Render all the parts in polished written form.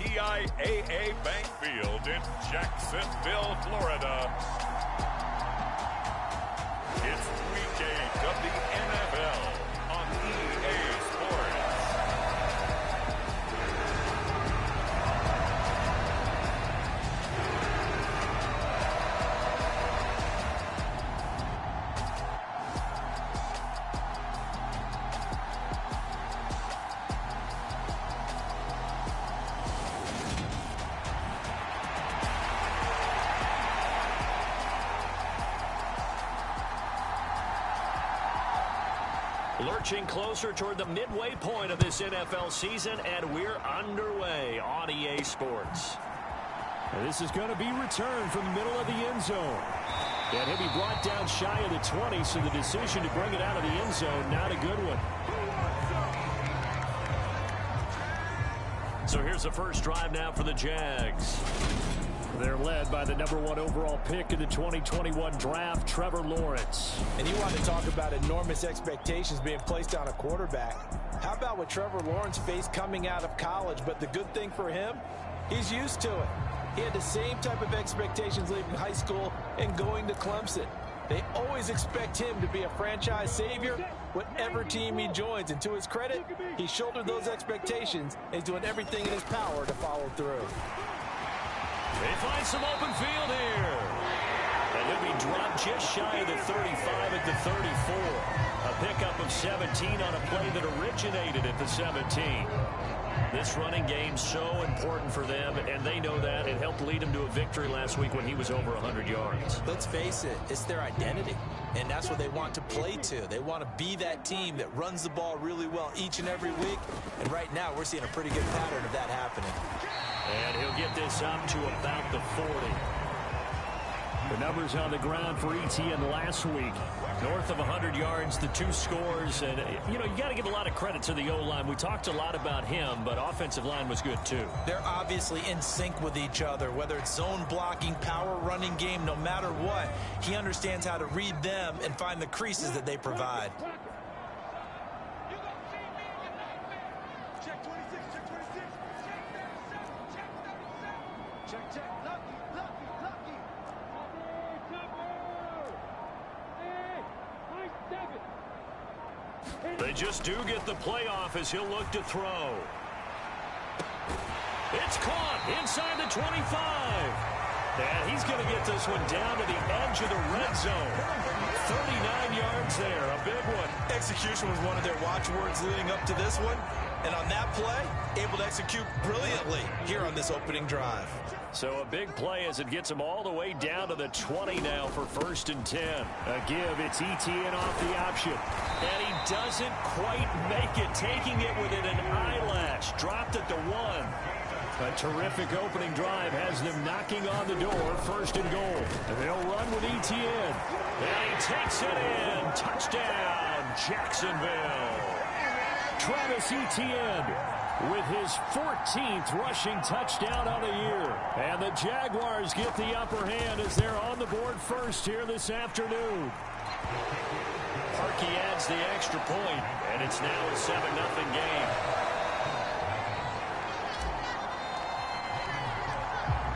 TIAA Bank Field in Jacksonville, Florida. It's Week 8 of the NFL on EA Sports. Lurching closer toward the midway point of this NFL season, and we're underway on EA Sports. And this is going to be returned from the middle of the end zone. And he'll be brought down shy of the 20, so the decision to bring it out of the end zone, not a good one. So here's the first drive now for the Jags. They're led by the #1 overall pick in the 2021 draft, Trevor Lawrence. And you want to talk about enormous expectations being placed on a quarterback. How about what Trevor Lawrence faced coming out of college? But the good thing for him, he's used to it. He had the same type of expectations leaving high school and going to Clemson. They always expect him to be a franchise savior, whatever team he joins. And to his credit, he shouldered those expectations and is doing everything in his power to follow through. They find some open field here. And he'll be dropped just shy of the 35 at the 34. A pickup of 17 on a play that originated at the 17. This running game's so important for them, and they know that. It helped lead them to a victory last week when he was over 100 yards. Let's face it, it's their identity, and that's what they want to play to. They want to be that team that runs the ball really well each and every week, and right now we're seeing a pretty good pattern of that happening. And he'll get this up to about the 40. The numbers on the ground for Etienne last week. North of 100 yards, the 2 scores. And, you know, you got to give a lot of credit to the O-line. We talked a lot about him, but offensive line was good, too. They're obviously in sync with each other, whether it's zone blocking, power running game, no matter what. He understands how to read them and find the creases that they provide. They just do get the playoff as he'll look to throw. It's caught inside the 25. And he's going to get this one down to the edge of the red zone. 39 yards there, a big one. Execution was one of their watchwords leading up to this one. And on that play, able to execute brilliantly here on this opening drive. So a big play as it gets him all the way down to the 20 now for 1st and 10. A give, it's Etienne off the option. And he doesn't quite make it, taking it within an eyelash. Dropped at the 1. A terrific opening drive has them knocking on the door, 1st and goal. And they'll run with Etienne. And he takes it in. Touchdown, Jacksonville. Travis Etienne with his 14th rushing touchdown on the year. And the Jaguars get the upper hand as they're on the board first here this afternoon. Parkey adds the extra point, and it's now a 7-0 game.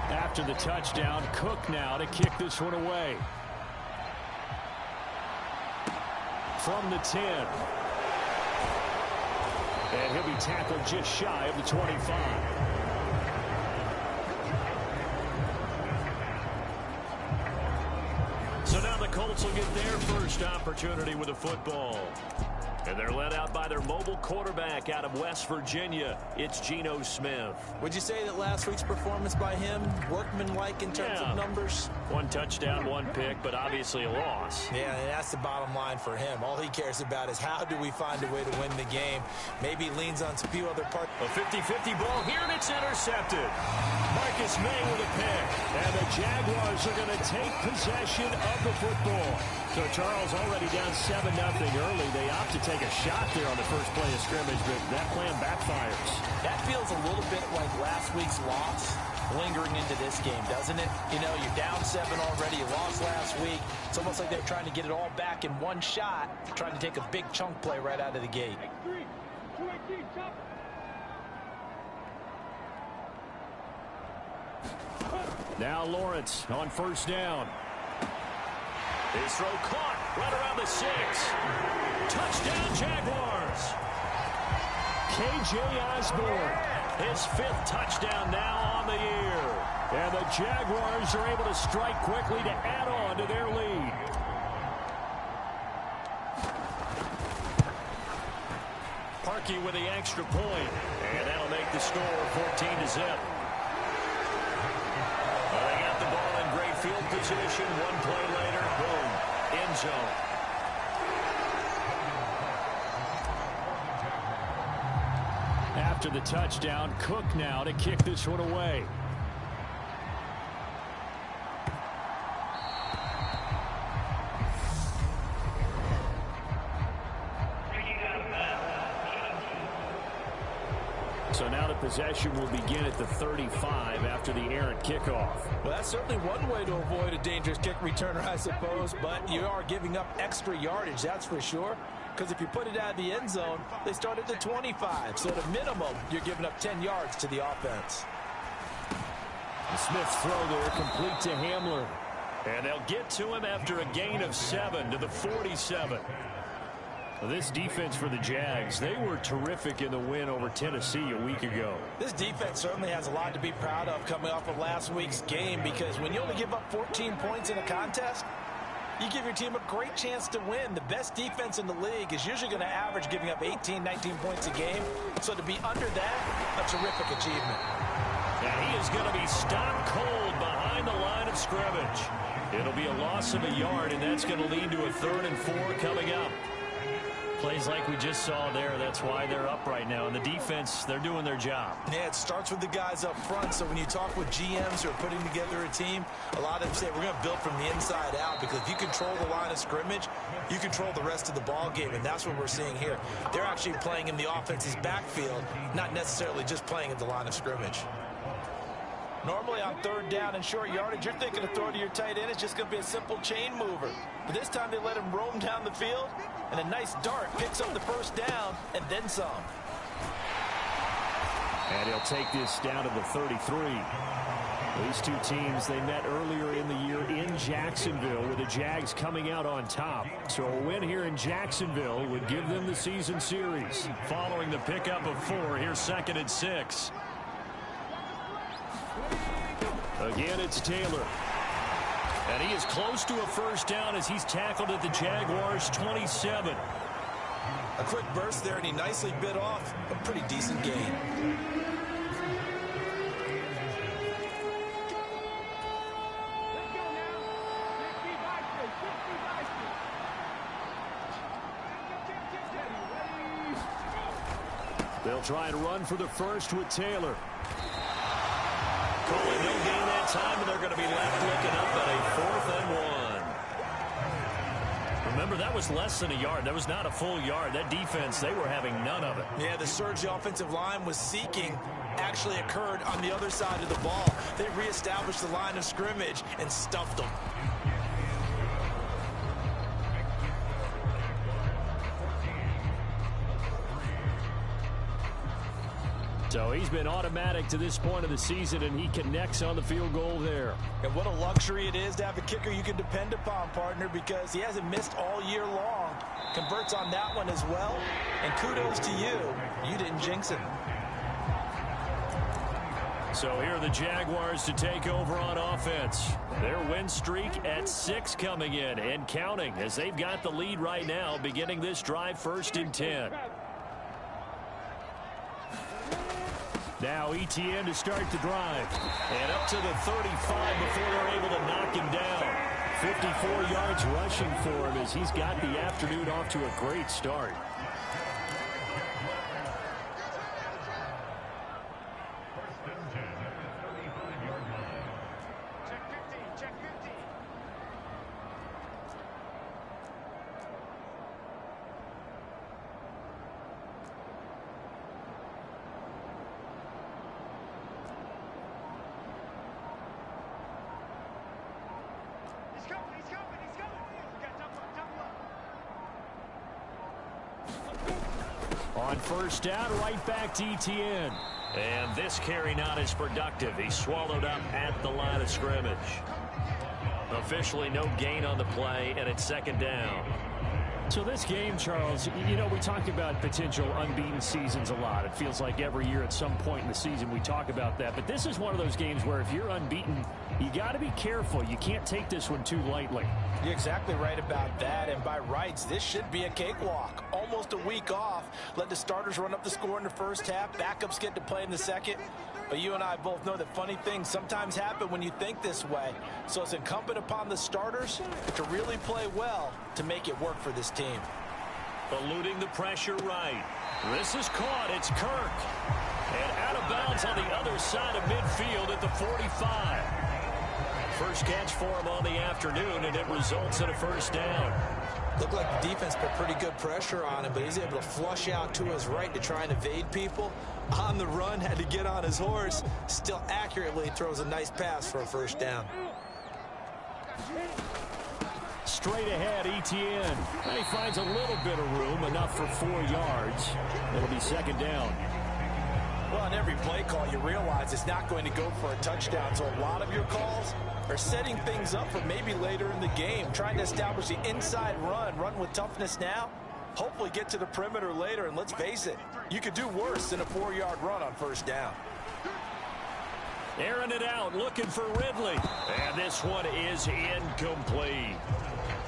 After the touchdown, Cook now to kick this one away. From the 10. And he'll be tackled just shy of the 25. So now the Colts will get their first opportunity with the football. And they're led out by their mobile quarterback out of West Virginia. It's Geno Smith. Would you say that last week's performance by him, workmanlike in terms of numbers? 1 touchdown, 1 pick, but obviously a loss. Yeah, and that's the bottom line for him. All he cares about is how do we find a way to win the game. Maybe leans on a few other parts. A 50-50 ball here, and it's intercepted. Marcus May with a pick. And the Jaguars are going to take possession of the football. So Charles already down 7-0 early. They opt to take a shot there on the first play of scrimmage, but that plan backfires. That feels a little bit like last week's loss lingering into this game, doesn't it? You know, you're down 7 already. You lost last week. It's almost like they're trying to get it all back in one shot, trying to take a big chunk play right out of the gate. Now Lawrence on first down. His throw caught right around the 6. Touchdown, Jaguars. K.J. Osborne, his 5th touchdown now on the year. And the Jaguars are able to strike quickly to add on to their lead. Parkey with the extra point. And that'll make the score 14-0. Well, they got the ball in great field position. One play later, boom, end zone. After the touchdown, Cook now to kick this one away. So now the possession will begin at the 35 after the errant kickoff. Well, that's certainly one way to avoid a dangerous kick returner, I suppose, but you are giving up extra yardage, that's for sure. Because if you put it out of the end zone, they start at the 25. So at a minimum, you're giving up 10 yards to the offense. The Smith's throw there complete to Hamler. And they'll get to him after a gain of 7 to the 47. Well, this defense for the Jags, they were terrific in the win over Tennessee a week ago. This defense certainly has a lot to be proud of coming off of last week's game, because when you only give up 14 points in a contest, you give your team a great chance to win. The best defense in the league is usually going to average giving up 18, 19 points a game. So to be under that, a terrific achievement. And he is going to be stopped cold behind the line of scrimmage. It'll be a loss of a yard, and that's going to lead to a 3rd and 4 coming up. Plays like we just saw there. That's why they're up right now. And the defense, they're doing their job. Yeah, it starts with the guys up front. So when you talk with GMs who are putting together a team, a lot of them say we're going to build from the inside out, because if you control the line of scrimmage, you control the rest of the ball game. And that's what we're seeing here. They're actually playing in the offense's backfield, not necessarily just playing at the line of scrimmage. Normally on 3rd down and short yardage, you're thinking of throw to your tight end. It's just going to be a simple chain mover. But this time they let him roam down the field, and a nice dart picks up the 1st down and then some. And he'll take this down to the 33. These two teams, they met earlier in the year in Jacksonville, with the Jags coming out on top. So a win here in Jacksonville would give them the season series. Following the pickup of 4, here's 2nd and 6. Again, it's Taylor. And he is close to a 1st down as he's tackled at the Jaguars' 27. A quick burst there, and he nicely bit off a pretty decent gain. They'll try and run for the 1st with Taylor. Calling no gain that time, and they're going to be left looking up at a 4th and 1. Remember, that was less than a yard. That was not a full yard. That defense, they were having none of it. Yeah, the surge the offensive line was seeking actually occurred on the other side of the ball. They reestablished the line of scrimmage and stuffed them. So he's been automatic to this point of the season, and he connects on the field goal there. And what a luxury it is to have a kicker you can depend upon, partner, because he hasn't missed all year long. Converts on that one as well. And kudos to you. You didn't jinx him. So here are the Jaguars to take over on offense. Their win streak at 6 coming in and counting, as they've got the lead right now, beginning this drive 1st and 10. Now Etienne to start the drive. And up to the 35 before they're able to knock him down. 54 yards rushing for him as he's got the afternoon off to a great start. On first down, right back to ETN. And this carry not as productive. He swallowed up at the line of scrimmage. Officially no gain on the play, and it's second down. So this game, Charles, you know, we talk about potential unbeaten seasons a lot. It feels like every year at some point in the season we talk about that. But this is one of those games where if you're unbeaten, you got to be careful. You can't take this one too lightly. You're exactly right about that. And by rights, this should be a cakewalk. Almost a week off. Let the starters run up the score in the first half. Backups get to play in the second. But you and I both know that funny things sometimes happen when you think this way. So it's incumbent upon the starters to really play well to make it work for this team. Eluding the pressure right. This is caught. It's Kirk. And out of bounds on the other side of midfield at the 45. First catch for him on the afternoon, and it results in a first down. Looked like the defense put pretty good pressure on him, but he's able to flush out to his right to try and evade people. On the run, had to get on his horse. Still accurately throws a nice pass for a first down. Straight ahead, ETN. And he finds a little bit of room, enough for 4 yards. It'll be second down. Well, on every play call, you realize it's not going to go for a touchdown. So a lot of your calls are setting things up for maybe later in the game, trying to establish the inside run with toughness now. Hopefully get to the perimeter later, and let's face it, you could do worse than a 4-yard run on first down. Airing it out, looking for Ridley. And this one is incomplete.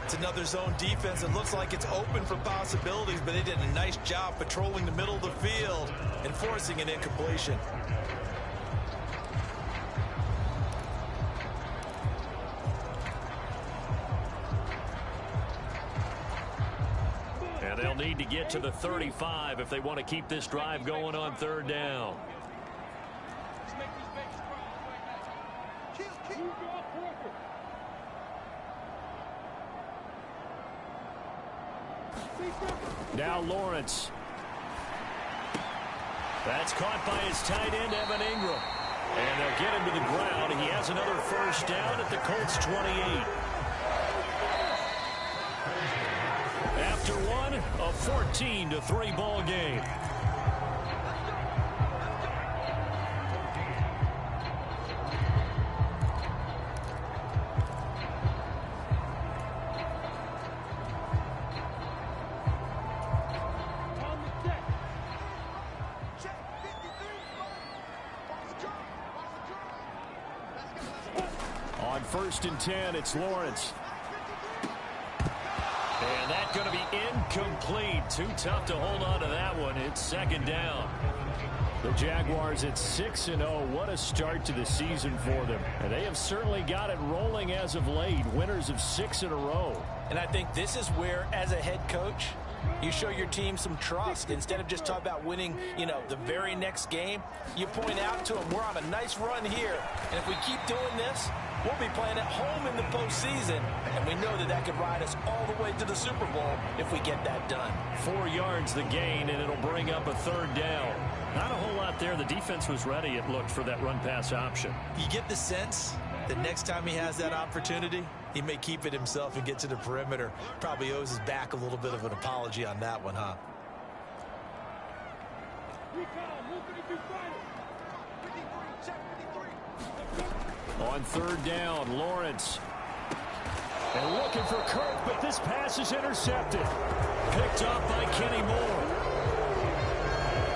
It's another zone defense. It looks like it's open for possibilities, but they did a nice job patrolling the middle of the field and forcing an incompletion. And they'll need to get to the 35 if they want to keep this drive going on third down. Now Lawrence. That's caught by his tight end, Evan Ingram. And they'll get him to the ground. He has another first down at the Colts 28. After one, a 14-3 ball game. On first and 10, it's Lawrence. And that's going to be incomplete. Too tough to hold on to that one. It's second down. The Jaguars at 6-0. What a start to the season for them. And they have certainly got it rolling as of late. Winners of 6 in a row. And I think this is where, as a head coach, you show your team some trust. Instead of just talking about winning, the very next game, you point out to them, we're on a nice run here. And if we keep doing this, we'll be playing at home in the postseason. And we know that could ride us all the way to the Super Bowl if we get that done. 4 yards the gain, and it'll bring up a third down. Not a whole lot there. The defense was ready, it looked, for that run-pass option. You get the sense that next time he has that opportunity, he may keep it himself and get to the perimeter. Probably owes his back a little bit of an apology on that one, huh? On third down, Lawrence. And looking for Kirk, but this pass is intercepted. Picked off by Kenny Moore.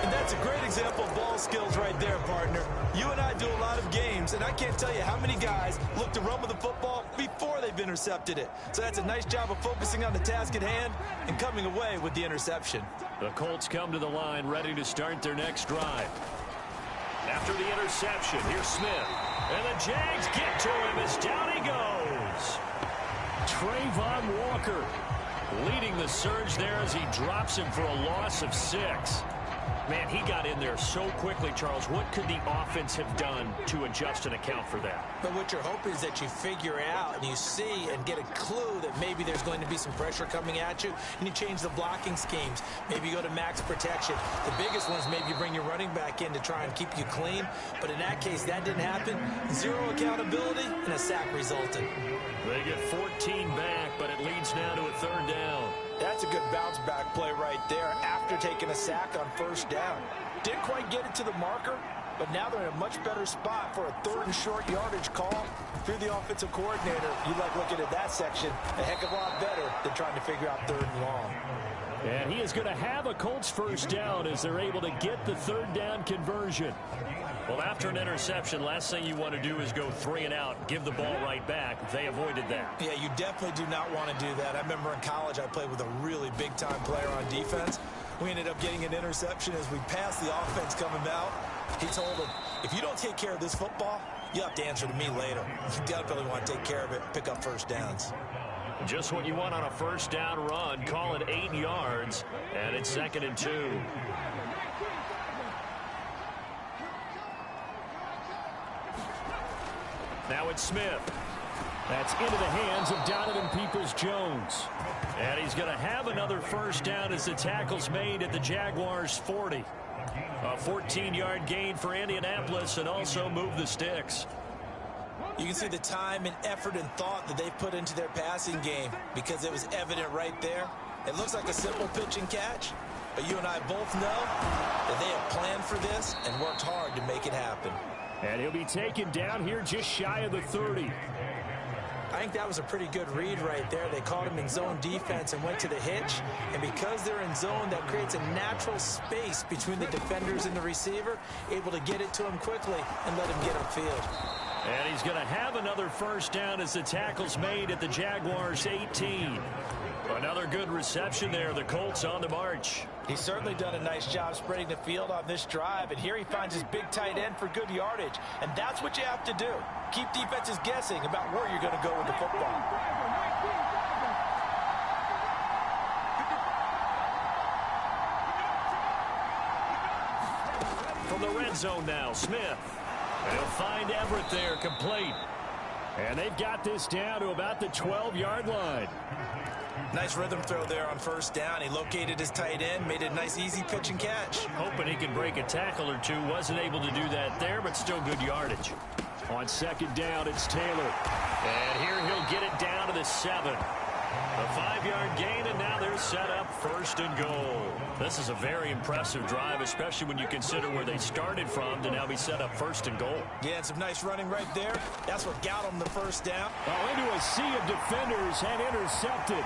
And that's a great example of ball skills right there, partner. You and I do a lot of games, and I can't tell you how many guys look to run with the football before they've intercepted it. So that's a nice job of focusing on the task at hand and coming away with the interception. The Colts come to the line ready to start their next drive. After the interception, here's Smith. And the Jags get to him as down he goes. Trayvon Walker leading the surge there as he drops him for a loss of 6. Man, he got in there so quickly, Charles. What could the offense have done to adjust and account for that? But what you're hoping is that you figure out and you see and get a clue that maybe there's going to be some pressure coming at you, and you change the blocking schemes. Maybe you go to max protection. The biggest one is maybe you bring your running back in to try and keep you clean. But in that case, that didn't happen. 0 accountability, and a sack resulted. They get 14 back, but it leads now to a third down. That's a good bounce back play right there after taking a sack on first down. Didn't quite get it to the marker, but now they're in a much better spot for a third and short yardage call. If you're the offensive coordinator, you like looking at that section a heck of a lot better than trying to figure out third and long. And he is going to have a Colts first down as they're able to get the third down conversion. Well, after an interception, last thing you want to do is go 3 and out, give the ball right back. They avoided that. Yeah, you definitely do not want to do that. I remember in college I played with a really big-time player on defense. We ended up getting an interception as we passed the offense coming out. He told him, if you don't take care of this football, you'll have to answer to me later. You definitely want to take care of it and pick up first downs. Just what you want on a first down run. Call it 8 yards, and it's 2nd and 2. Now it's Smith. That's into the hands of Donovan Peoples-Jones. And he's going to have another first down as the tackle's made at the Jaguars' 40. A 14-yard gain for Indianapolis and also move the sticks. You can see the time and effort and thought that they've put into their passing game because it was evident right there. It looks like a simple pitch and catch, but you and I both know that they have planned for this and worked hard to make it happen. And he'll be taken down here just shy of the 30. I think that was a pretty good read right there. They caught him in zone defense and went to the hitch. And because they're in zone, that creates a natural space between the defenders and the receiver, able to get it to him quickly and let him get upfield. And he's going to have another first down as the tackle's made at the Jaguars' 18. Another good reception there. The Colts on the march. He's certainly done a nice job spreading the field on this drive, and here he finds his big tight end for good yardage. And that's what you have to do. Keep defenses guessing about where you're going to go with the football. From the red zone now, Smith. And he'll find Everett there, complete. And they've got this down to about the 12-yard line. Nice rhythm throw there on first down. He located his tight end, made it a nice easy pitch and catch. Hoping he could break a tackle or two. Wasn't able to do that there, but still good yardage. On second down, it's Taylor. And here he'll get it down to the 7. A 5-yard gain, and now they're set up first and goal. This is a very impressive drive, especially when you consider where they started from to now be set up first and goal. Yeah, and some nice running right there. That's what got him the first down. Oh, into a sea of defenders and intercepted.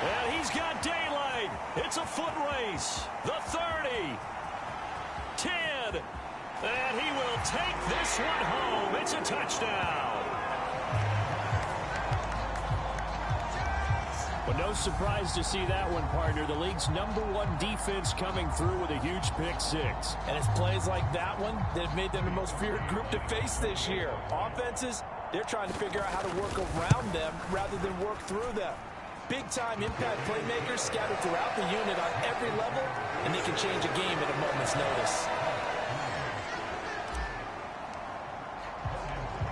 And he's got daylight. It's a foot race. The 30. 10. And he will take this one home. It's a touchdown. But no surprise to see that one, partner. The league's #1 defense coming through with a huge pick-6. And it's plays like that one that have made them the most feared group to face this year. Offenses, they're trying to figure out how to work around them rather than work through them. Big-time impact playmakers scattered throughout the unit on every level, and they can change a game at a moment's notice.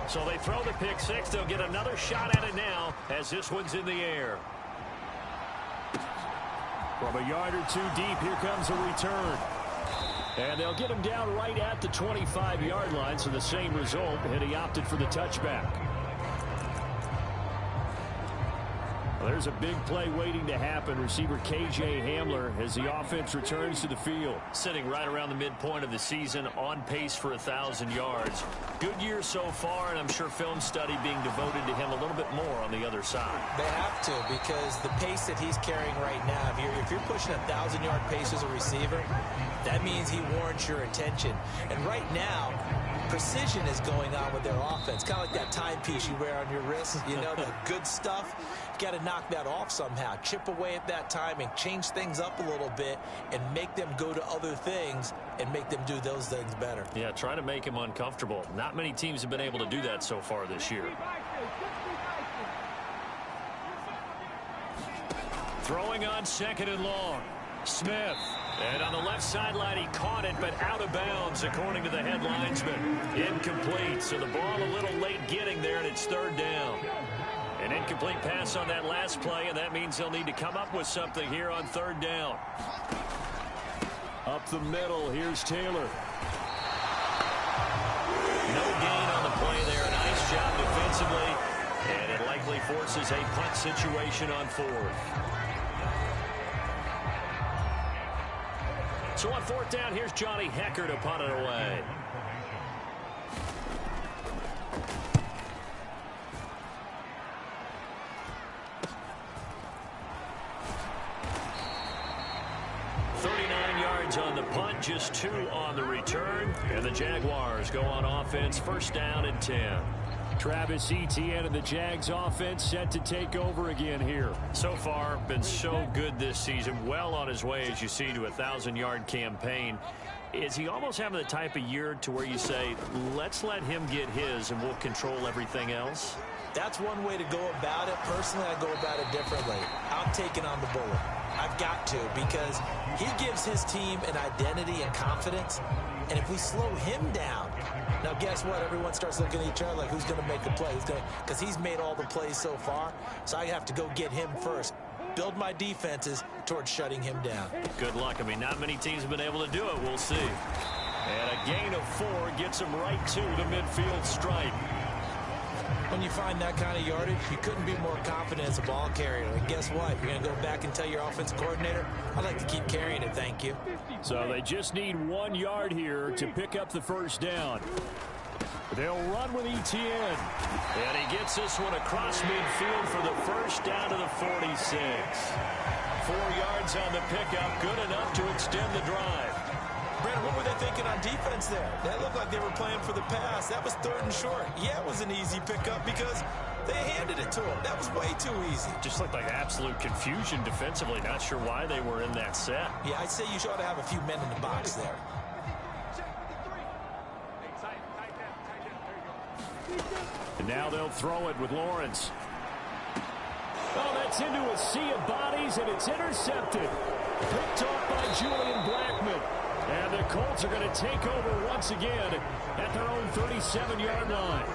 So they throw the pick-6. They'll get another shot at it now as this one's in the air. From a yard or two deep, here comes a return. And they'll get him down right at the 25-yard line, so the same result, and he opted for the touchback. Well, there's a big play waiting to happen. Receiver K.J. Hamler as the offense returns to the field. Sitting right around the midpoint of the season, on pace for 1,000 yards. Good year so far, and I'm sure film study being devoted to him a little bit more on the other side. They have to, because the pace that he's carrying right now, if you're pushing a 1,000-yard pace as a receiver, that means he warrants your attention. And right now, precision is going on with their offense. Kind of like that timepiece you wear on your wrist. You know, the good stuff. You got to knock that off somehow. Chip away at that timing. Change things up a little bit and make them go to other things and make them do those things better. Yeah, try to make him uncomfortable. Not many teams have been able to do that so far this year. Throwing on second and long. Smith. And on the left sideline, he caught it, but out of bounds, according to the head linesman. Incomplete, so the ball a little late getting there, and it's third down. An incomplete pass on that last play, and that means they'll need to come up with something here on third down. Up the middle, here's Taylor. No gain on the play there. Nice job defensively. And it likely forces a punt situation on 4th. So on 4th down, here's Johnny Hecker to punt it away. On the punt, just 2 on the return, and the Jaguars go on offense, 1st down and 10. Travis Etienne and the Jags offense set to take over again here. So far, been so good this season, well on his way, as you see, to a 1,000-yard campaign. Is he almost having the type of year to where you say, let's let him get his and we'll control everything else? That's one way to go about it. Personally, I go about it differently. I'm taking on the bullet. I've got to, because he gives his team an identity and confidence. And if we slow him down, now guess what? Everyone starts looking at each other like, who's going to make the play? Because he's made all the plays so far. So I have to go get him first. Build my defenses towards shutting him down. Good luck. I mean, not many teams have been able to do it. We'll see. And a gain of 4 gets him right to the midfield stripe. When you find that kind of yardage, you couldn't be more confident as a ball carrier. And guess what? You're going to go back and tell your offensive coordinator, I'd like to keep carrying it, thank you. So they just need 1 yard here to pick up the 1st down. They'll run with Etienne. And he gets this one across midfield for the 1st down to the 46. 4 yards on the pickup, good enough to extend the drive. Brandon, what were they thinking on defense there? That looked like they were playing for the pass. That was 3rd and short. Yeah, it was an easy pickup because they handed it to him. That was way too easy. Just looked like absolute confusion defensively. Not sure why they were in that set. Yeah, I'd say you ought to have a few men in the box there. And now they'll throw it with Lawrence. Oh, that's into a sea of bodies, and it's intercepted. Picked off by Julian Blackman. And the Colts are going to take over once again at their own 37-yard line.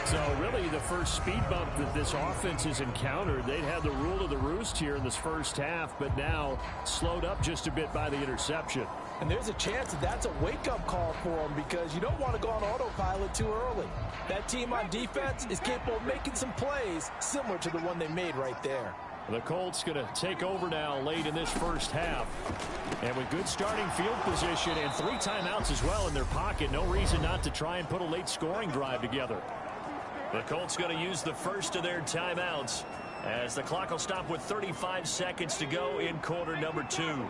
So really the first speed bump that this offense has encountered. They'd had the rule of the roost here in this 1st half, but now slowed up just a bit by the interception. And there's a chance that that's a wake-up call for them, because you don't want to go on autopilot too early. That team on defense is capable of making some plays similar to the one they made right there. The Colts going to take over now late in this 1st half. And with good starting field position and 3 timeouts as well in their pocket, no reason not to try and put a late scoring drive together. The Colts going to use the first of their timeouts as the clock will stop with 35 seconds to go in quarter number 2.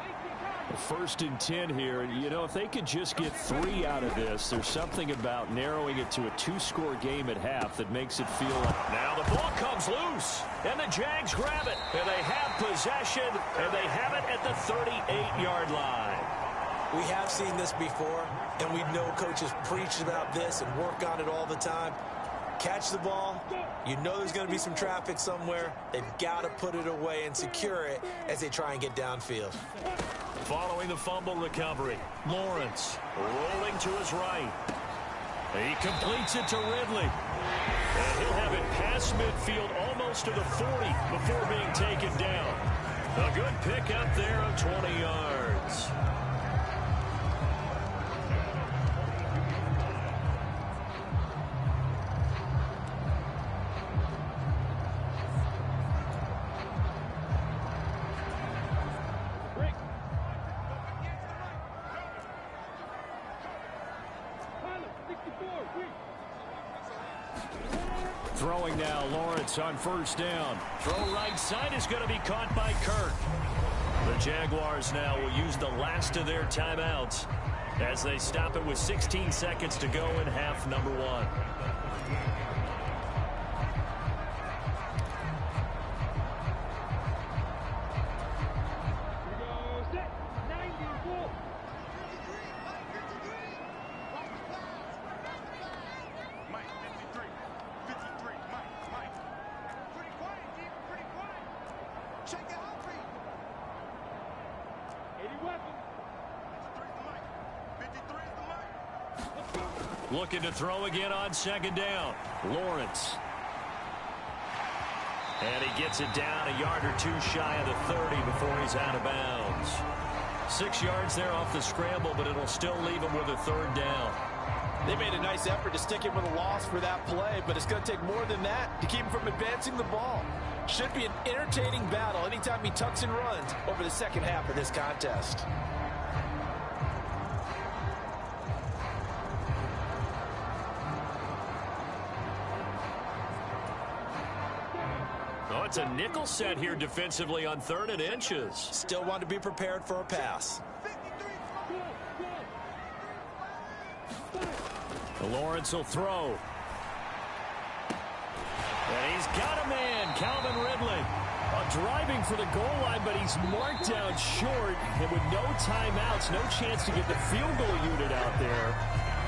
1st and 10 here. You know, if they could just get 3 out of this, there's something about narrowing it to a 2-score game at half that makes it feel like... Now the ball comes loose, and the Jags grab it, and they have possession, and they have it at the 38-yard line. We have seen this before, and we know coaches preach about this and work on it all the time. Catch the ball. You know there's going to be some traffic somewhere. They've got to put it away and secure it as they try and get downfield. Following the fumble recovery, Lawrence rolling to his right. He completes it to Ridley. And he'll have it past midfield almost to the 40 before being taken down. A good pickup there of 20 yards. Throwing now, Lawrence on 1st down. Throw right side is going to be caught by Kirk. The Jaguars now will use the last of their timeouts as they stop it with 16 seconds to go in half number 1. Looking to throw again on 2nd down. Lawrence. And he gets it down a yard or 2 shy of the 30 before he's out of bounds. 6 yards there off the scramble, but it'll still leave him with a 3rd down. They made a nice effort to stick him with a loss for that play, but it's going to take more than that to keep him from advancing the ball. Should be an entertaining battle anytime he tucks and runs over the second half of this contest. Oh, it's a nickel set here defensively on 3rd and inches. Still want to be prepared for a pass. Lawrence will throw. And he's got a man, Calvin Ridley. Driving for the goal line, but he's marked down short. And with no timeouts, no chance to get the field goal unit out there.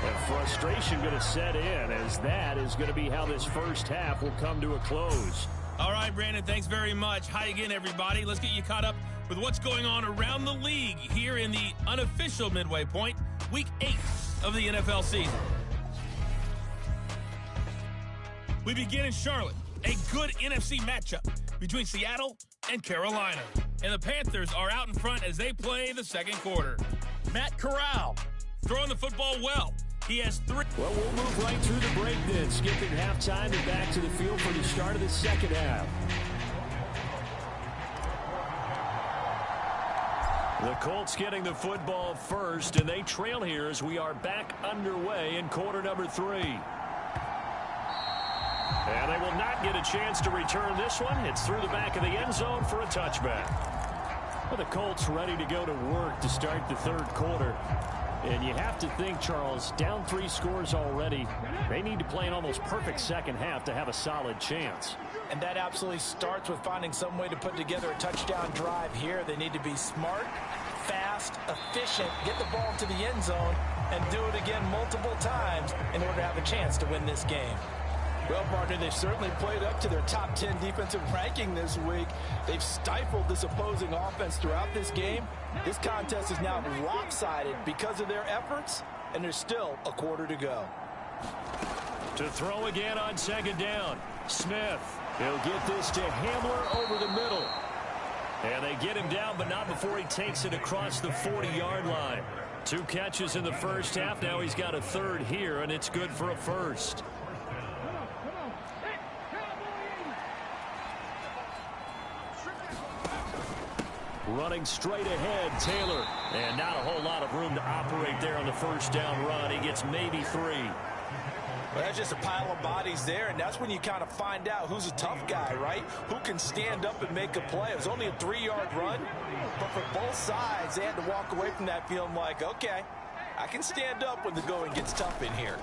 And frustration going to set in, as that is going to be how this first half will come to a close. All right, Brandon, thanks very much. Hi again, everybody. Let's get you caught up with what's going on around the league here in the unofficial midway point, Week 8 of the NFL season. We begin in Charlotte, a good NFC matchup between Seattle and Carolina. And the Panthers are out in front as they play the second quarter. Matt Corral throwing the football well. He has 3. Well, we'll move right through the break then, skipping halftime and back to the field for the start of the second half. The Colts getting the football first, and they trail here as we are back underway in quarter number 3. And they will not get a chance to return this one. It's through the back of the end zone for a touchback. Well, the Colts ready to go to work to start the third quarter. And you have to think, Charles, down 3 scores already. They need to play an almost perfect second half to have a solid chance. And that absolutely starts with finding some way to put together a touchdown drive here. They need to be smart, fast, efficient, get the ball to the end zone, and do it again multiple times in order to have a chance to win this game. Well, partner, they've certainly played up to their top 10 defensive ranking this week. They've stifled this opposing offense throughout this game. This contest is now lopsided because of their efforts, and there's still a quarter to go. To throw again on second down. Smith. He'll get this to Hamler over the middle. And they get him down, but not before he takes it across the 40-yard line. 2 catches in the first half. Now he's got a third here, and it's good for a first. Running straight ahead, Taylor. And not a whole lot of room to operate there on the first down run. He gets maybe 3. Well, that's just a pile of bodies there, and that's when you kind of find out who's a tough guy, right? Who can stand up and make a play. It was only a 3-yard run, but for both sides, they had to walk away from that feeling like, okay, I can stand up when the going gets tough in here.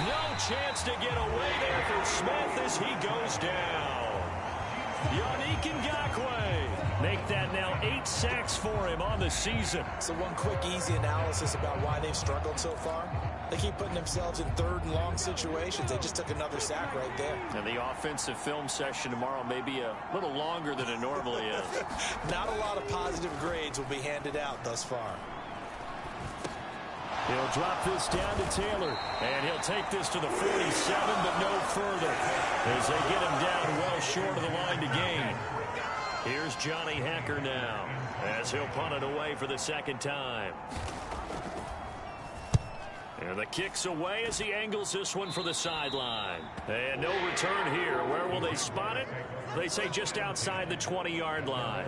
No chance to get away there for Smith as he goes down. Yannick Ngakoue. Make that now 8 sacks for him on the season. So one quick, easy analysis about why they've struggled so far. They keep putting themselves in 3rd and long situations. They just took another sack right there. And the offensive film session tomorrow may be a little longer than it normally is. Not a lot of positive grades will be handed out thus far. He'll drop this down to Taylor. And he'll take this to the 47, but no further. As they get him down well short of the line to gain. Here's Johnny Hacker now, as he'll punt it away for the second time. And the kick's away as he angles this one for the sideline. And no return here. Where will they spot it? They say just outside the 20-yard line.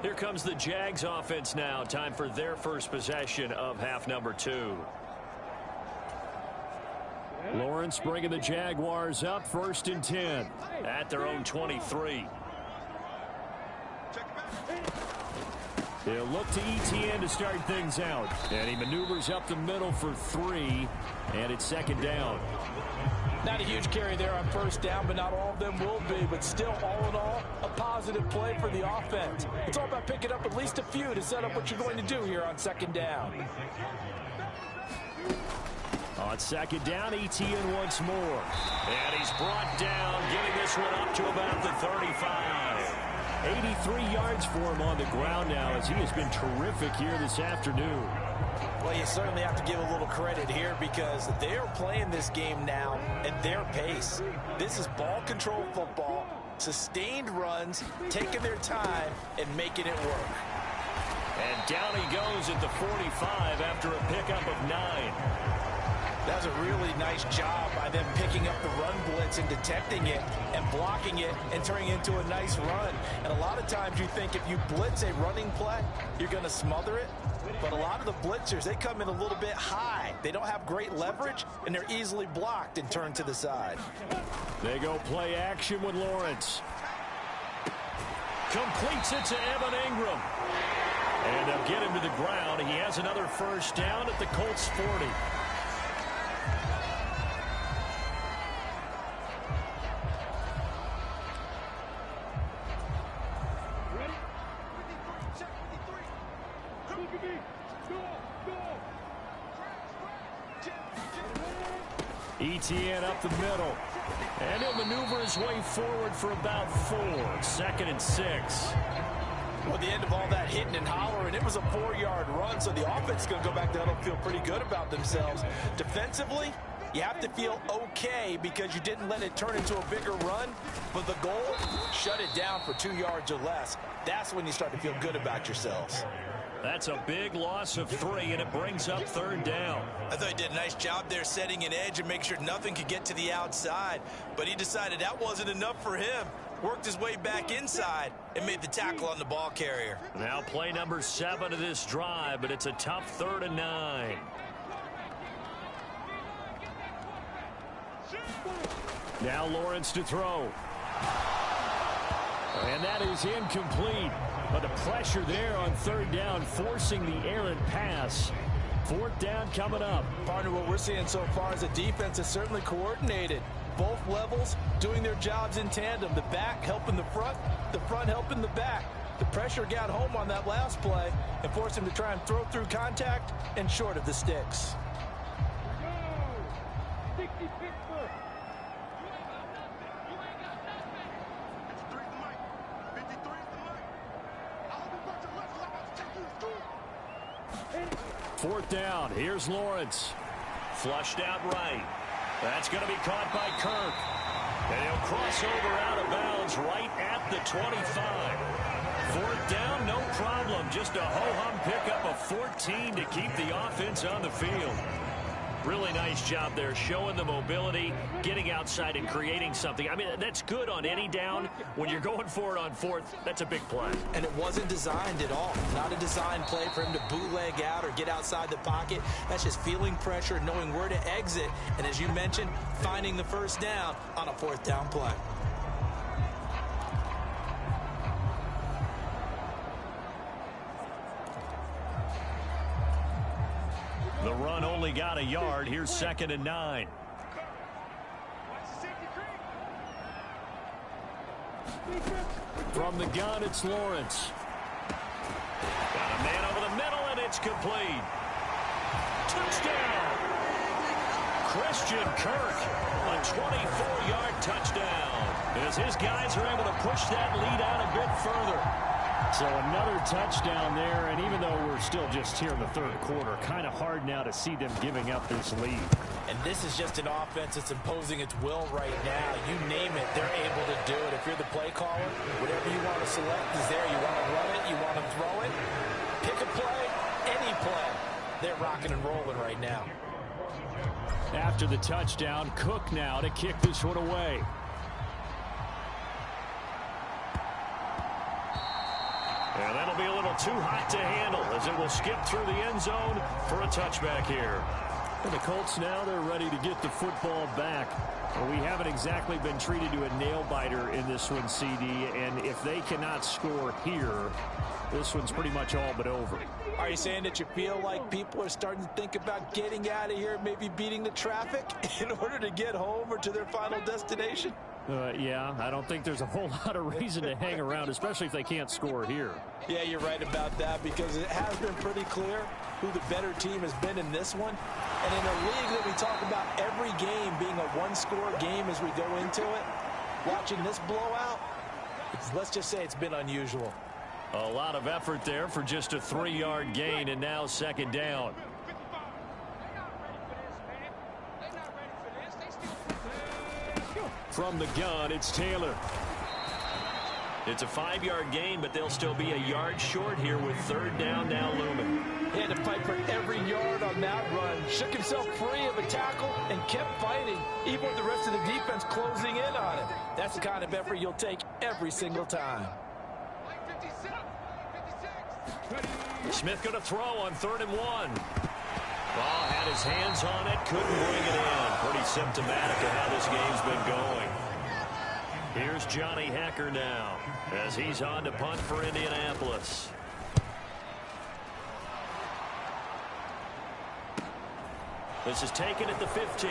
Here comes the Jags offense now. Time for their first possession of half number 2. Lawrence bringing the Jaguars up 1st and 10 at their own 23. He'll look to Etienne to start things out. And he maneuvers up the middle for 3. And it's second down. Not a huge carry there on first down, but not all of them will be. But still, all in all, a positive play for the offense. It's all about picking up at least a few to set up what you're going to do here on second down. On second down, Etienne once more. And he's brought down, getting this one up to about the 35. 83 yards for him on the ground now, as he has been terrific here this afternoon. Well, you certainly have to give a little credit here because they are playing this game now at their pace. This is ball control football, sustained runs, taking their time, and making it work. And down he goes at the 45 after a pickup of 9. That was a really nice job by them picking up the run blitz and detecting it and blocking it and turning it into a nice run. And a lot of times you think if you blitz a running play, you're going to smother it. But a lot of the blitzers, they come in a little bit high. They don't have great leverage, and they're easily blocked and turned to the side. They go play action with Lawrence. Completes it to Evan Ingram. And they'll get him to the ground. He has another first down at the Colts 40. ETN up the middle. And he'll maneuver his way forward for about 4. 2nd and 6. Well, at the end of all that hitting and hollering, it was a 4-yard run, so the offense is going to go back down and feel pretty good about themselves. Defensively, you have to feel okay because you didn't let it turn into a bigger run. But the goal, shut it down for 2 yards or less. That's when you start to feel good about yourselves. That's a big loss of 3, and it brings up 3rd down. I thought he did a nice job there setting an edge and make sure nothing could get to the outside. But he decided that wasn't enough for him. Worked his way back inside and made the tackle on the ball carrier. Now play number 7 of this drive, but it's a tough 3rd and 9. Now Lawrence to throw. And that is incomplete. But the pressure there on 3rd down, forcing the errant pass. 4th down coming up. Partner, what we're seeing so far is a defense is certainly coordinated. Both levels doing their jobs in tandem. The back helping the front helping the back. The pressure got home on that last play and forced him to try and throw through contact and short of the sticks. Fourth down. Here's Lawrence. Flushed out right. That's going to be caught by Kirk. And he'll cross over out of bounds right at the 25. 4th down, no problem. Just a ho-hum pickup of 14 to keep the offense on the field. Really nice job there, showing the mobility, getting outside and creating something. I mean, that's good on any down. When you're going for it on 4th, that's a big play. And it wasn't designed at all. Not a design play for him to bootleg out or get outside the pocket. That's just feeling pressure, knowing where to exit, and as you mentioned, finding the first down on a 4th down play. The run only got a yard. Here's 2nd and 9. From the gun, it's Lawrence. Got a man over the middle, and it's complete. Touchdown! Christian Kirk, a 24-yard touchdown. As his guys are able to push that lead out a bit further. So another touchdown there, and even though we're still just here in the 3rd quarter, kind of hard now to see them giving up this lead. And this is just an offense that's imposing its will right now. You name it, they're able to do it. If you're the play caller, whatever you want to select is there. You want to run it, you want to throw it, pick a play, any play. They're rocking and rolling right now. After the touchdown, Cook now to kick this one away. And that'll be a little too hot to handle as it will skip through the end zone for a touchback here. And the Colts now, they're ready to get the football back. Well, we haven't exactly been treated to a nail-biter in this one, CD, and if they cannot score here, this one's pretty much all but over. Are you saying that you feel like people are starting to think about getting out of here, maybe beating the traffic in order to get home or to their final destination? Yeah, I don't think there's a whole lot of reason to hang around, especially if they can't score here. Yeah, you're right about that because it has been pretty clear who the better team has been in this one. And in a league that we talk about every game being a one-score game as we go into it, watching this blowout, let's just say it's been unusual. A lot of effort there for just a 3-yard gain, and now 2nd down. From the gun, it's Taylor. It's a 5-yard gain, but they'll still be a yard short here with third down now looming. He had to fight for every yard on that run. Shook himself free of a tackle and kept fighting, even with the rest of the defense closing in on him. That's the kind of effort you'll take every single time. Smith going to throw on 3rd and 1. Ball had his hands on it, couldn't bring it in. Pretty symptomatic of how this game's been going. Here's Johnny Hacker now as he's on to punt for Indianapolis. This is taken at the 15.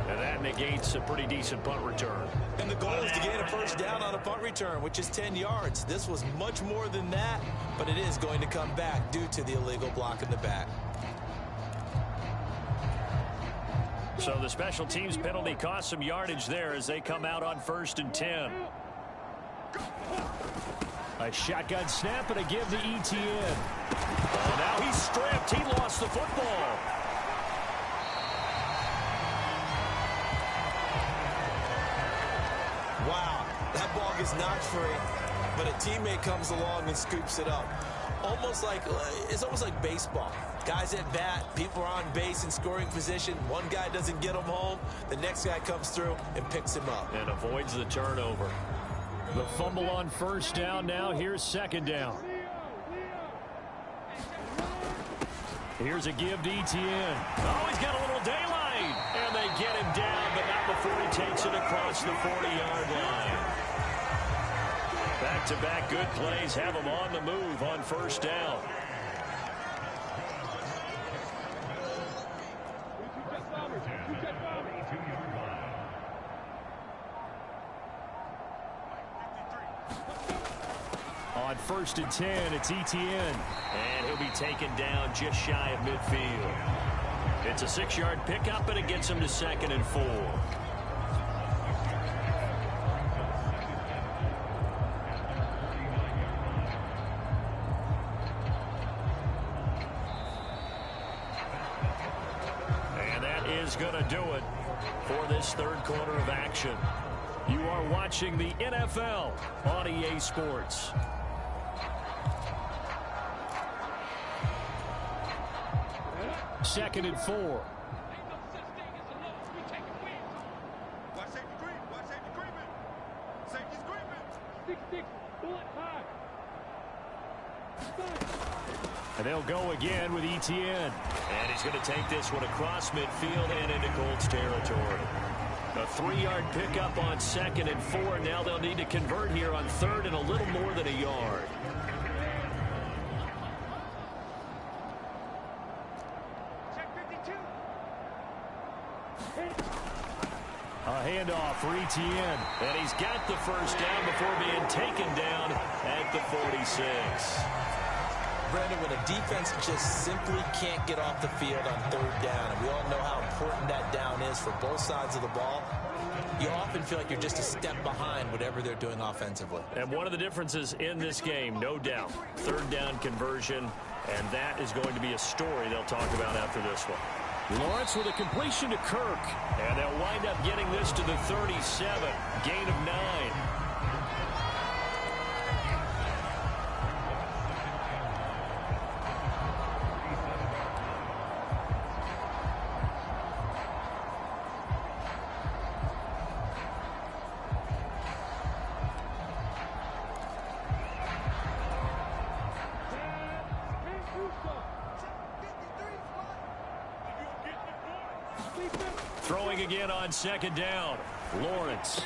And that negates a pretty decent punt return. And the goal is to gain a first down on a punt return, which is 10 yards. This was much more than that, but it is going to come back due to the illegal block in the back. So the special teams penalty cost some yardage there as they come out on 1st and 10. A shotgun snap and a give to ETN. Oh, now he's stripped. He lost the football. Wow, that ball gets knocked free, but a teammate comes along and scoops it up. It's almost like baseball. Guys at bat, people are on base in scoring position. One guy doesn't get him home. The next guy comes through and picks him up. And avoids the turnover. The fumble on 1st down now. Here's 2nd down. Here's a give to ETN. Oh, he's got a little daylight. And they get him down, but not before he takes it across the 40-yard line. Back-to-back good plays have him on the move on 1st down. On 1st and 10, it's ETN. And he'll be taken down just shy of midfield. It's a 6-yard pickup, and it gets him to 2nd and 4. And that is going to do it for this 3rd quarter of action. You are watching the NFL on EA Sports. Second and 4. And they'll go again with ETN. And he's going to take this one across midfield and into Colts territory. A 3-yard pickup on 2nd and 4. Now they'll need to convert here on 3rd and a little more than a yard. A handoff for ETN. And he's got the first down before being taken down at the 46. Brandon, when a defense just simply can't get off the field on 3rd down, and we all know how important that down is for both sides of the ball, you often feel like you're just a step behind whatever they're doing offensively. And one of the differences in this game, no doubt, 3rd down conversion, and that is going to be a story they'll talk about after this one. Lawrence with a completion to Kirk. And they'll wind up getting this to the 37. Gain of 9. Throwing again on 2nd down. Lawrence.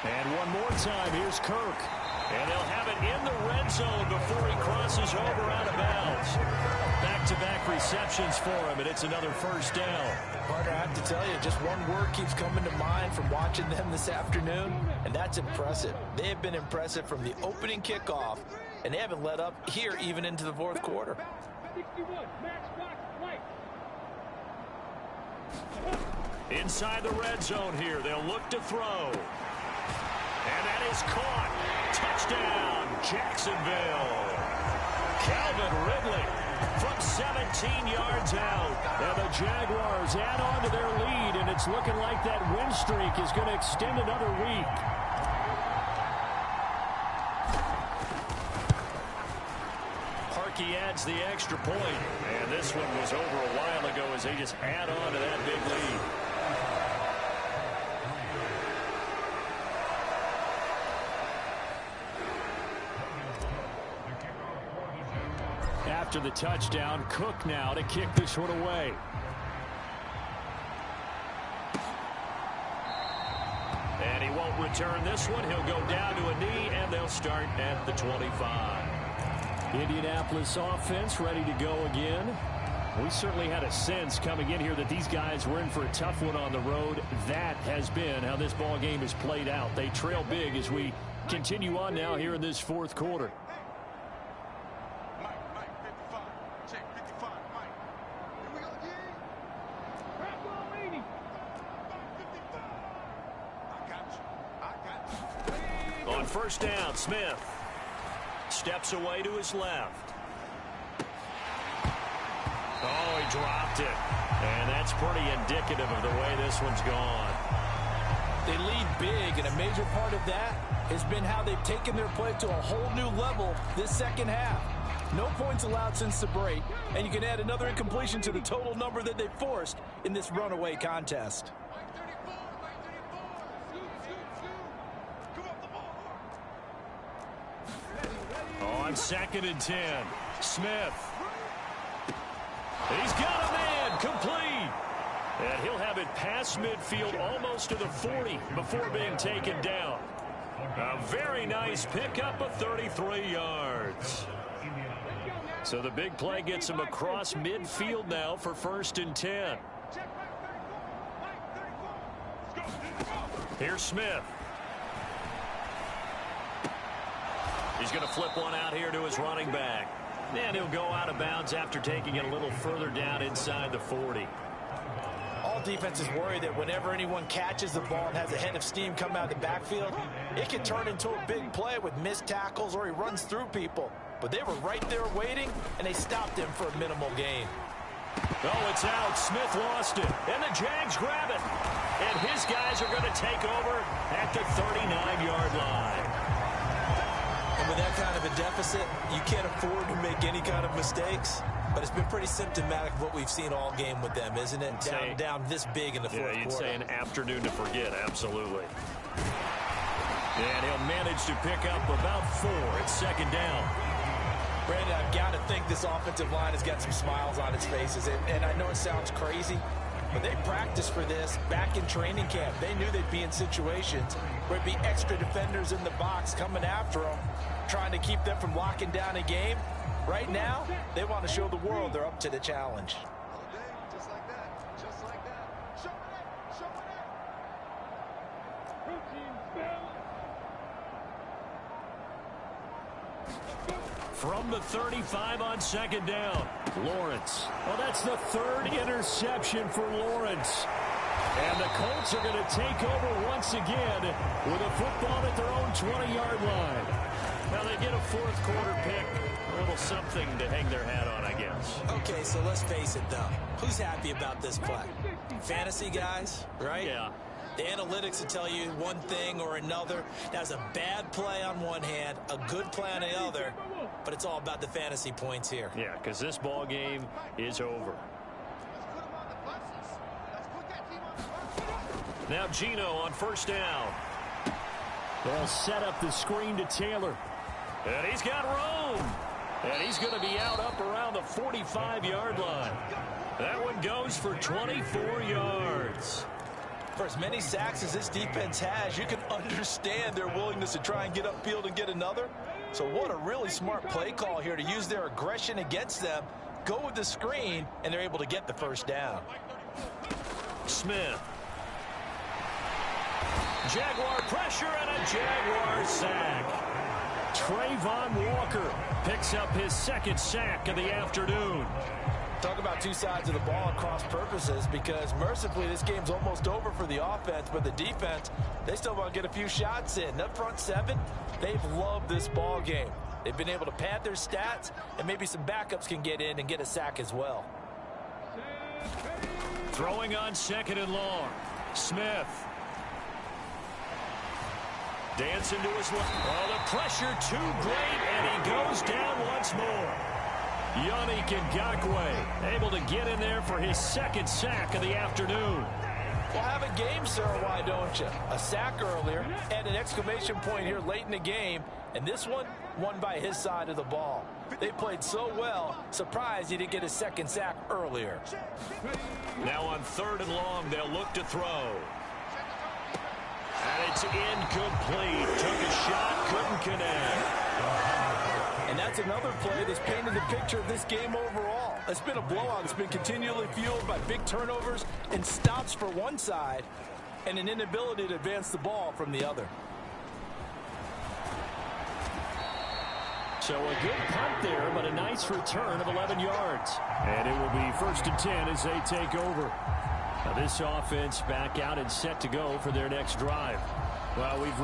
And one more time, here's Kirk. And they'll have it in the red zone before he crosses over out of bounds. Back-to-back receptions for him, and it's another 1st down. Partner, I have to tell you, just one word keeps coming to mind from watching them this afternoon, and that's impressive. They have been impressive from the opening kickoff, and they haven't let up here even into the 4th quarter. Inside the red zone here, they'll look to throw. And that is caught. Touchdown, Jacksonville. Calvin Ridley from 17 yards out. And the Jaguars add on to their lead, and it's looking like that win streak is going to extend another week. He adds the extra point, and this one was over a while ago as they just add on to that big lead. After the touchdown, Cook now to kick this one away. And he won't return this one. He'll go down to a knee, and they'll start at the 25. Indianapolis offense ready to go again. We certainly had a sense coming in here that these guys were in for a tough one on the road. That has been how this ball game has played out. They trail big as we continue on now here in this fourth quarter. On first down, Smith steps away to his left. Oh, he dropped it. And that's pretty indicative of the way this one's gone. They lead big, and a major part of that has been how they've taken their play to a whole new level this second half. No points allowed since the break, and you can add another incompletion to the total number that they've forced in this runaway contest. On 2nd and 10, Smith. He's got a man, complete. And he'll have it past midfield almost to the 40 before being taken down. A very nice pickup of 33 yards. So the big play gets him across midfield now for 1st and 10. Here's Smith. He's going to flip one out here to his running back. And he'll go out of bounds after taking it a little further down inside the 40. All defenses worry that whenever anyone catches the ball and has a head of steam come out of the backfield, it can turn into a big play with missed tackles or he runs through people. But they were right there waiting, and they stopped him for a minimal gain. Oh, it's out. Smith lost it. And the Jags grab it. And his guys are going to take over at the 39-yard line. And with that kind of a deficit, you can't afford to make any kind of mistakes. But it's been pretty symptomatic of what we've seen all game with them, isn't it? Down this big in the fourth quarter. Yeah, you'd say an afternoon to forget, absolutely. And he'll manage to pick up about 4 at 2nd down. Brandon, I've got to think this offensive line has got some smiles on its faces. And I know it sounds crazy, but they practiced for this back in training camp. They knew they'd be in situations where it'd be extra defenders in the box coming after them, trying to keep them from locking down a game. Right now, they want to show the world they're up to the challenge. Just like that. Just like that. Show it. Show it. From the 35 on 2nd down, Lawrence. Well, that's the 3rd interception for Lawrence. And the Colts are going to take over once again with a football at their own 20-yard line. Now they get a 4th quarter pick. A little something to hang their hat on, I guess. Okay, so let's face it, though. Who's happy about this play? Fantasy guys, right? Yeah. The analytics will tell you one thing or another. That's a bad play on one hand, a good play on the other, but it's all about the fantasy points here. Yeah, because this ball game is over. Now Gino on 1st down. They'll set up the screen to Taylor. And he's got room. And he's going to be out up around the 45-yard line. That one goes for 24 yards. For as many sacks as this defense has, you can understand their willingness to try and get upfield and get another. So what a really smart play call here to use their aggression against them, go with the screen, and they're able to get the 1st down. Smith. Jaguar pressure and a Jaguar sack. Trayvon Walker picks up his 2nd sack of the afternoon. Talk about two sides of the ball at cross purposes, because mercifully this game's almost over for the offense, but the defense, they still want to get a few shots in. That front 7, they've loved this ball game. They've been able to pad their stats, and maybe some backups can get in and get a sack as well. Throwing on 2nd and long. Smith. Dancing to his left. Oh, the pressure too great, and he goes down once more. Yannick Ngakoue able to get in there for his 2nd sack of the afternoon. Well, have a game, sir, why don't you? A sack earlier and an exclamation point here late in the game, and this one won by his side of the ball. They played so well, surprised he didn't get his 2nd sack earlier. Now on 3rd and long, they'll look to throw. And it's incomplete. Took a shot, couldn't connect. And that's another play that's painted the picture of this game overall. It's been a blowout. It's been continually fueled by big turnovers and stops for one side and an inability to advance the ball from the other. So a good punt there, but a nice return of 11 yards. And it will be 1st and 10 as they take over. Now this offense back out and set to go for their next drive. Well, we've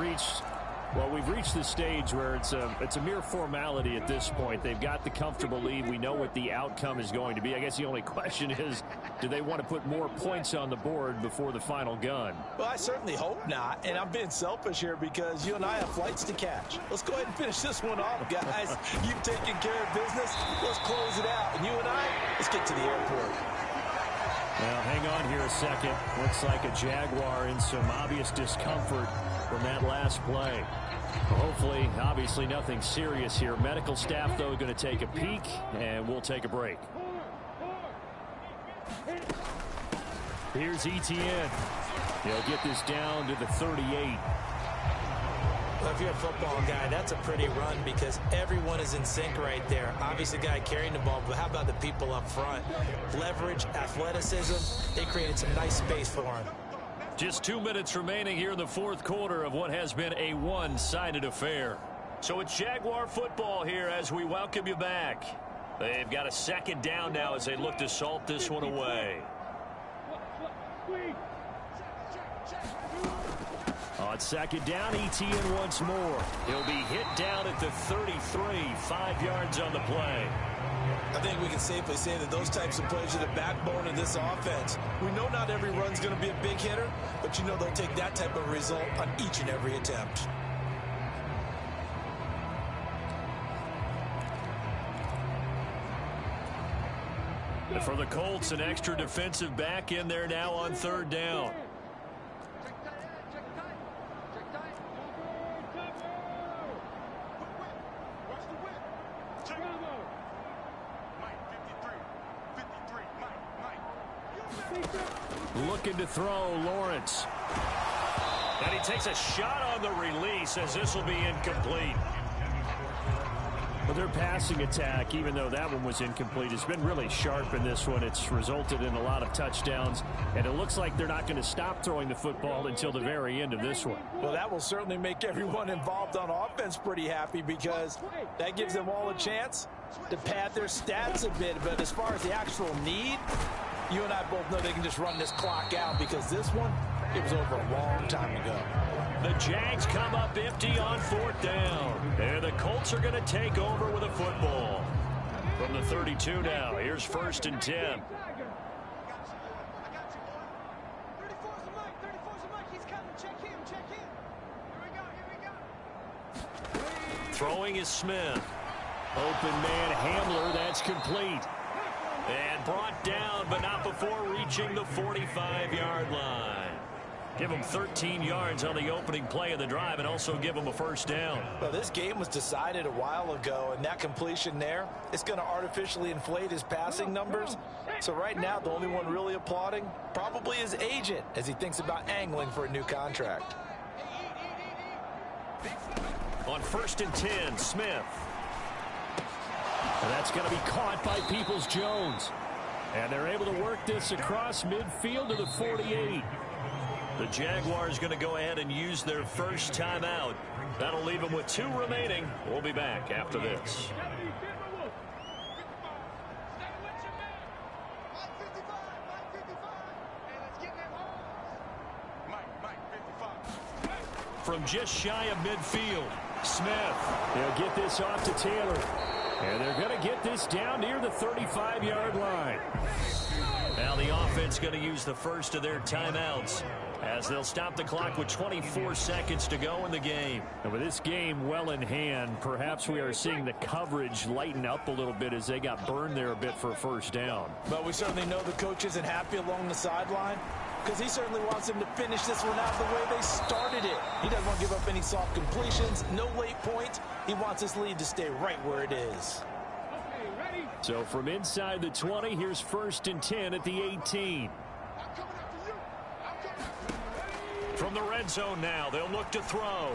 reached the stage where it's a mere formality at this point. They've got the comfortable lead. We know what the outcome is going to be. I guess the only question is, do they want to put more points on the board before the final gun? Well, I certainly hope not, and I'm being selfish here because you and I have flights to catch. Let's go ahead and finish this one off, guys. You've taken care of business. Let's close it out. And you and I, let's get to the airport. Well, hang on here a second. Looks like a Jaguar in some obvious discomfort from that last play. Hopefully, obviously nothing serious here. Medical staff, though, going to take a peek, and we'll take a break. Here's Etienne. He'll get this down to the 38. Well, if you're a football guy, that's a pretty run because everyone is in sync right there. Obviously, the guy carrying the ball, but how about the people up front? Leverage, athleticism, they created some nice space for him. Just 2 minutes remaining here in the 4th quarter of what has been a one-sided affair. So it's Jaguar football here as we welcome you back. They've got a 2nd down now as they look to salt this one away. On 2nd down, Etienne once more. He'll be hit down at the 33, 5 yards on the play. I think we can safely say that those types of plays are the backbone of this offense. We know not every run's going to be a big hitter, but you know they'll take that type of result on each and every attempt. And for the Colts, an extra defensive back in there now on 3rd down. Looking to throw, Lawrence. And he takes a shot on the release as this will be incomplete. But their passing attack, even though that one was incomplete, has been really sharp in this one. It's resulted in a lot of touchdowns, and it looks like they're not going to stop throwing the football until the very end of this one. Well, that will certainly make everyone involved on offense pretty happy because that gives them all a chance to pad their stats a bit. But as far as the actual need, you and I both know they can just run this clock out because this one, it was over a long time ago. The Jags come up empty on 4th down. And the Colts are going to take over with a football. From the 32 now, here's 1st and 10. Throwing is Smith. Open man Hamler, that's complete. And brought down, but not before reaching the 45-yard line. Give him 13 yards on the opening play of the drive and also give him a 1st down. Well, this game was decided a while ago, and that completion there, it's going to artificially inflate his passing numbers. So right now, the only one really applauding probably his agent as he thinks about angling for a new contract. On 1st and 10, Smith. And that's going to be caught by Peoples-Jones. And they're able to work this across midfield to the 48. The Jaguars going to go ahead and use their first timeout. That'll leave them with 2 remaining. We'll be back after this. From just shy of midfield, Smith. They'll get this off to Taylor. And they're going to get this down near the 35-yard line. Now the offense going to use the first of their timeouts as they'll stop the clock with 24 seconds to go in the game. And with this game well in hand, perhaps we are seeing the coverage lighten up a little bit as they got burned there a bit for a first down. But we certainly know the coach isn't happy along the sideline because he certainly wants them to finish this one out the way they started it. He doesn't want to give up any soft completions, no late points. He wants this lead to stay right where it is. So from inside the 20, here's 1st and 10 at the 18. From the red zone now, they'll look to throw.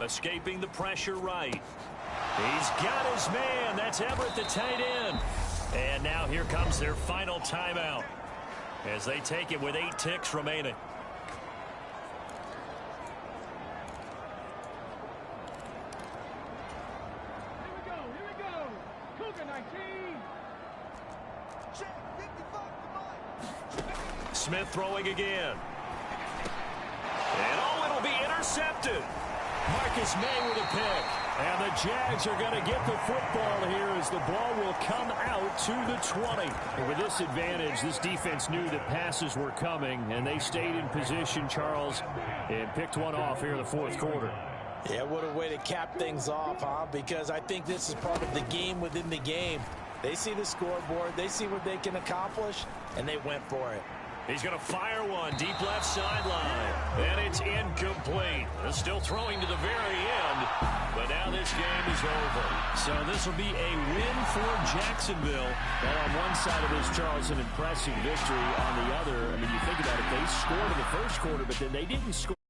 Escaping the pressure right. He's got his man. That's Everett, the tight end. And now here comes their final timeout as they take it with 8 ticks remaining. Smith throwing again. And it'll be intercepted. Marcus May with a pick. And the Jags are going to get the football here as the ball will come out to the 20. And with this advantage, this defense knew that passes were coming, and they stayed in position, Charles, and picked one off here in the 4th quarter. Yeah, what a way to cap things off, huh? Because I think this is part of the game within the game. They see the scoreboard, they see what they can accomplish, and they went for it. He's going to fire one deep left sideline. And it's incomplete. They're still throwing to the very end. But now this game is over. So this will be a win for Jacksonville. But on one side of this, Charles, an impressive victory. On the other, I mean, you think about it, they scored in the 1st quarter, but then they didn't score.